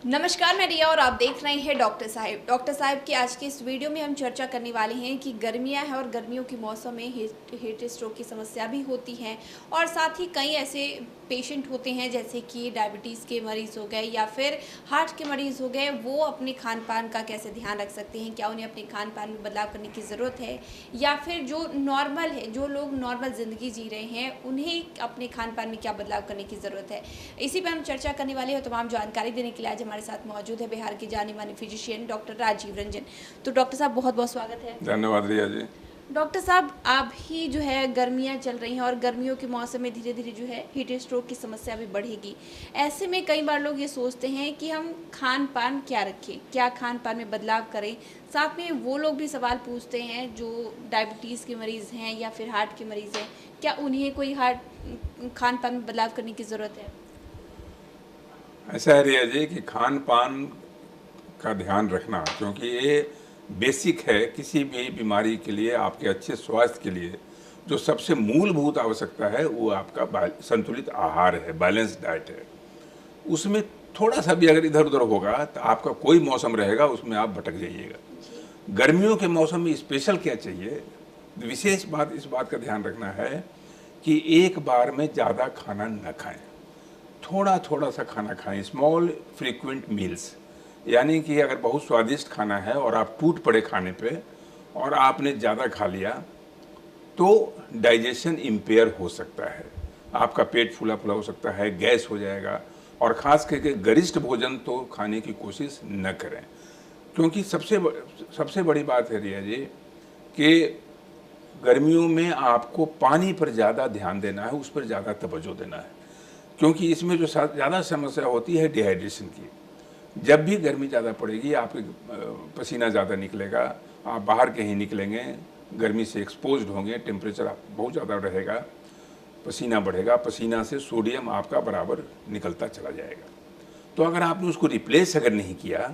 नमस्कार, मैं रिया और आप देख रहे हैं डॉक्टर साहिब। डॉक्टर साहिब की आज की इस वीडियो में हम चर्चा करने वाले हैं कि गर्मियां हैं और गर्मियों के मौसम में हीट स्ट्रोक की समस्या भी होती है और साथ ही कई ऐसे पेशेंट होते हैं जैसे कि डायबिटीज़ के मरीज़ हो गए या फिर हार्ट के मरीज़ हो गए। वो अपने खान पान का कैसे ध्यान रख सकते हैं, क्या उन्हें अपने खान पान में बदलाव करने की ज़रूरत है या फिर जो नॉर्मल है, जो लोग नॉर्मल ज़िंदगी जी रहे हैं उन्हें अपने खान पान में क्या बदलाव करने की ज़रूरत है। इसी पर हम चर्चा करने वाले हैं। तमाम जानकारी देने के लिए आज हमारे साथ मौजूद है बिहार के जाने माने फिजिशियन डॉक्टर राजीव रंजन। तो डॉक्टर साहब, बहुत बहुत स्वागत है। धन्यवाद रिया जी। डॉक्टर साहब, आप ही जो है गर्मियां चल रही हैं और गर्मियों के मौसम में धीरे धीरे जो है हीट स्ट्रोक की समस्या भी बढ़ेगी। ऐसे में कई बार लोग ये सोचते हैं कि हम खान पान क्या रखें, क्या खान पान में बदलाव करें। साथ में वो लोग भी सवाल पूछते हैं जो डायबिटीज़ के मरीज़ हैं या फिर हार्ट के मरीज़ हैं, क्या उन्हें कोई खान पान में बदलाव करने की ज़रूरत है। ऐसा है रिया जी कि खान पान का ध्यान रखना, क्योंकि ये बेसिक है किसी भी बीमारी के लिए, आपके अच्छे स्वास्थ्य के लिए जो सबसे मूलभूत आवश्यकता है वो आपका संतुलित आहार है, बैलेंस डाइट है। उसमें थोड़ा सा भी अगर इधर उधर होगा तो आपका कोई मौसम रहेगा उसमें आप भटक जाइएगा। गर्मियों के मौसम में स्पेशल क्या चाहिए, विशेष बात इस बात का ध्यान रखना है कि एक बार में ज़्यादा खाना न खाएं, थोड़ा थोड़ा सा खाना खाएं, स्मॉल फ्रीक्वेंट मील्स। यानी कि अगर बहुत स्वादिष्ट खाना है और आप टूट पड़े खाने पे और आपने ज़्यादा खा लिया तो डाइजेशन इम्पेयर हो सकता है, आपका पेट फूला फूला हो सकता है, गैस हो जाएगा। और ख़ास करके गरिष्ठ भोजन तो खाने की कोशिश न करें, क्योंकि सबसे बड़ी बात है रिया जी कि गर्मियों में आपको पानी पर ज़्यादा ध्यान देना है, उस पर ज़्यादा तवज्जो देना है, क्योंकि इसमें जो ज़्यादा समस्या होती है डिहाइड्रेशन की। जब भी गर्मी ज़्यादा पड़ेगी आपके पसीना ज़्यादा निकलेगा, आप बाहर कहीं निकलेंगे गर्मी से एक्सपोज्ड होंगे, टेम्परेचर बहुत ज़्यादा रहेगा, पसीना बढ़ेगा, पसीना से सोडियम आपका बराबर निकलता चला जाएगा। तो अगर आपने उसको रिप्लेस अगर नहीं किया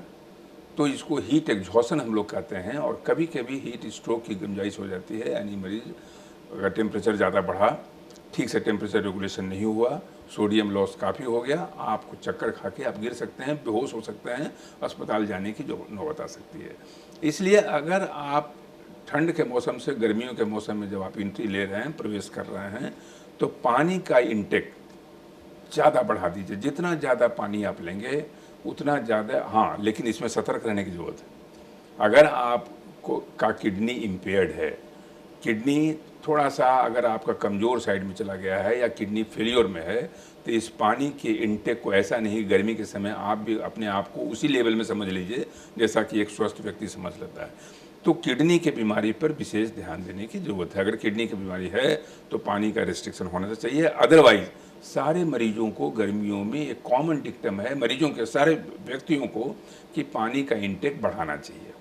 तो इसको हीट एग्जॉशन हम लोग कहते हैं, और कभी कभी हीट स्ट्रोक की गुंजाइश हो जाती है। यानी मरीज अगर टेम्परेचर ज़्यादा बढ़ा, ठीक से टेम्परेचर रेगुलेशन नहीं हुआ, सोडियम लॉस काफ़ी हो गया, आपको चक्कर खा के आप गिर सकते हैं, बेहोश हो सकते हैं, अस्पताल जाने की जो नौबत आ सकती है। इसलिए अगर आप ठंड के मौसम से गर्मियों के मौसम में जब आप एंट्री ले रहे हैं, प्रवेश कर रहे हैं, तो पानी का इंटेक ज़्यादा बढ़ा दीजिए। जितना ज़्यादा पानी आप लेंगे उतना ज़्यादा, हाँ, लेकिन इसमें सतर्क रहने की ज़रूरत है। अगर आपको का किडनी इम्पेयर्ड है, किडनी थोड़ा सा अगर आपका कमज़ोर साइड में चला गया है या किडनी फेलियर में है, तो इस पानी के इंटेक को ऐसा नहीं, गर्मी के समय आप भी अपने आप को उसी लेवल में समझ लीजिए जैसा कि एक स्वस्थ व्यक्ति समझ लेता है। तो किडनी के बीमारी पर विशेष ध्यान देने की ज़रूरत है। अगर किडनी की बीमारी है तो पानी का रिस्ट्रिक्शन होना चाहिए। अदरवाइज सारे मरीजों को गर्मियों में एक कॉमन डिक्टम है, मरीजों के सारे व्यक्तियों को, कि पानी का इंटेक बढ़ाना चाहिए।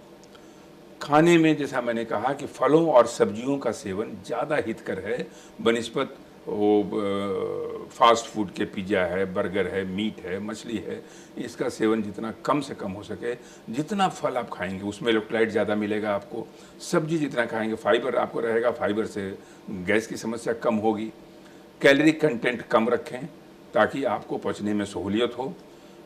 खाने में जैसा मैंने कहा कि फलों और सब्जियों का सेवन ज़्यादा हितकर है बनिस्बत वो फास्ट फूड के, पिज़्ज़ा है, बर्गर है, मीट है, मछली है, इसका सेवन जितना कम से कम हो सके। जितना फल आप खाएंगे उसमें इलेक्ट्रोलाइट ज़्यादा मिलेगा आपको, सब्जी जितना खाएंगे फाइबर आपको रहेगा, फाइबर से गैस की समस्या कम होगी। कैलोरी कंटेंट कम रखें ताकि आपको पचने में सहूलियत हो।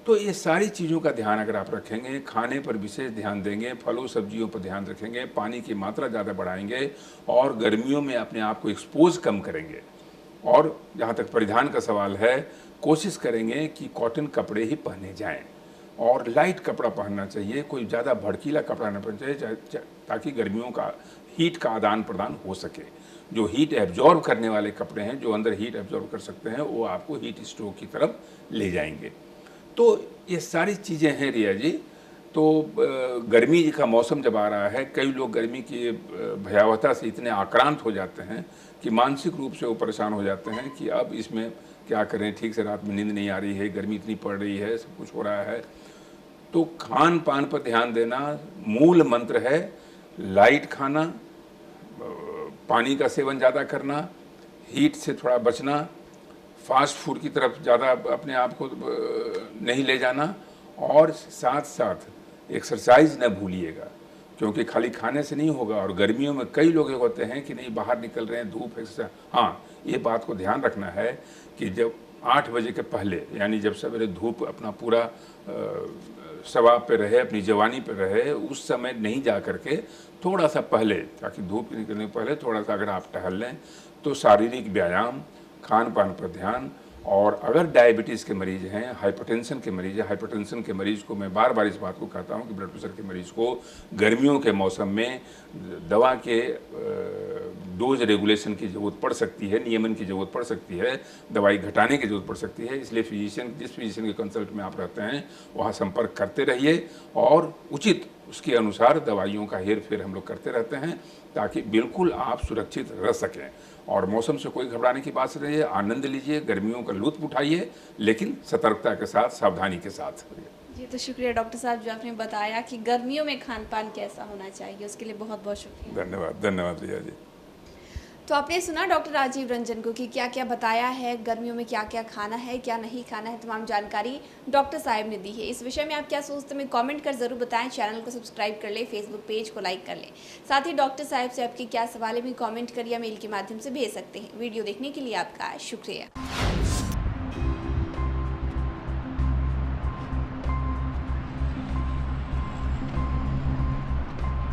तो ये सारी चीज़ों का ध्यान अगर आप रखेंगे, खाने पर विशेष ध्यान देंगे, फलों सब्जियों पर ध्यान रखेंगे, पानी की मात्रा ज़्यादा बढ़ाएंगे और गर्मियों में अपने आप को एक्सपोज कम करेंगे। और जहाँ तक परिधान का सवाल है, कोशिश करेंगे कि कॉटन कपड़े ही पहने जाएं और लाइट कपड़ा पहनना चाहिए, कोई ज़्यादा भड़कीला कपड़ा न पहनना चाहिए, ताकि गर्मियों का हीट का आदान प्रदान हो सके। जो हीट एब्जॉर्ब करने वाले कपड़े हैं, जो अंदर हीट एब्जॉर्ब कर सकते हैं, वो आपको हीट स्ट्रोक की तरफ ले जाएंगे। तो ये सारी चीज़ें हैं रिया जी। तो गर्मी का मौसम जब आ रहा है, कई लोग गर्मी की भयावहता से इतने आक्रांत हो जाते हैं कि मानसिक रूप से वो परेशान हो जाते हैं कि अब इसमें क्या करें, ठीक से रात में नींद नहीं आ रही है, गर्मी इतनी पड़ रही है, सब कुछ हो रहा है। तो खान पान पर ध्यान देना मूल मंत्र है। लाइट खाना, पानी का सेवन ज़्यादा करना, हीट से थोड़ा बचना, फास्ट फूड की तरफ ज़्यादा अपने आप को नहीं ले जाना, और साथ साथ एक्सरसाइज न भूलिएगा, क्योंकि खाली खाने से नहीं होगा। और गर्मियों में कई लोग होते हैं कि नहीं बाहर निकल रहे हैं, धूप एक्सरसाइज, हाँ, ये बात को ध्यान रखना है कि जब 8 बजे के पहले, यानी जब सवेरे धूप अपना पूरा शबाब पे रहे, अपनी जवानी पे रहे, उस समय नहीं जा करके थोड़ा सा पहले, ताकि धूप निकलने से पहले थोड़ा सा अगर आप टहल लें तो शारीरिक व्यायाम, खान पान पर ध्यान। और अगर डायबिटीज़ के मरीज़ हैं, हाइपरटेंशन के मरीज़ हैं, हाइपरटेंशन के मरीज़ को मैं बार बार इस बात को कहता हूं कि ब्लड प्रेशर के मरीज़ को गर्मियों के मौसम में दवा के डोज रेगुलेशन की ज़रूरत पड़ सकती है, नियमन की ज़रूरत पड़ सकती है, दवाई घटाने की ज़रूरत पड़ सकती है। इसलिए फिजिशियन, जिस फिजिशियन के कंसल्ट में आप रहते हैं वहाँ संपर्क करते रहिए और उचित उसके अनुसार दवाइयों का हेर फेर हम लोग करते रहते हैं, ताकि बिल्कुल आप सुरक्षित रह सकें। और मौसम से कोई घबराने की बात नहीं है, आनंद लीजिए, गर्मियों का लुत्फ उठाइए, लेकिन सतर्कता के साथ, सावधानी के साथ। जी, तो शुक्रिया डॉक्टर साहब जो आपने बताया कि गर्मियों में खान पान कैसा होना चाहिए, उसके लिए बहुत बहुत शुक्रिया। धन्यवाद, धन्यवाद रिया जी। तो आपने सुना डॉक्टर राजीव रंजन को कि क्या क्या बताया है, गर्मियों में क्या क्या खाना है, क्या नहीं खाना है, तमाम जानकारी डॉक्टर साहब ने दी है। इस विषय में आप क्या सोचते हैं, कमेंट कर ज़रूर बताएं, चैनल को सब्सक्राइब कर लें, फेसबुक पेज को लाइक कर लें। साथ ही डॉक्टर साहब से आपके क्या सवाल है भी कमेंट करिए, मेल के माध्यम से भेज सकते हैं। वीडियो देखने के लिए आपका शुक्रिया।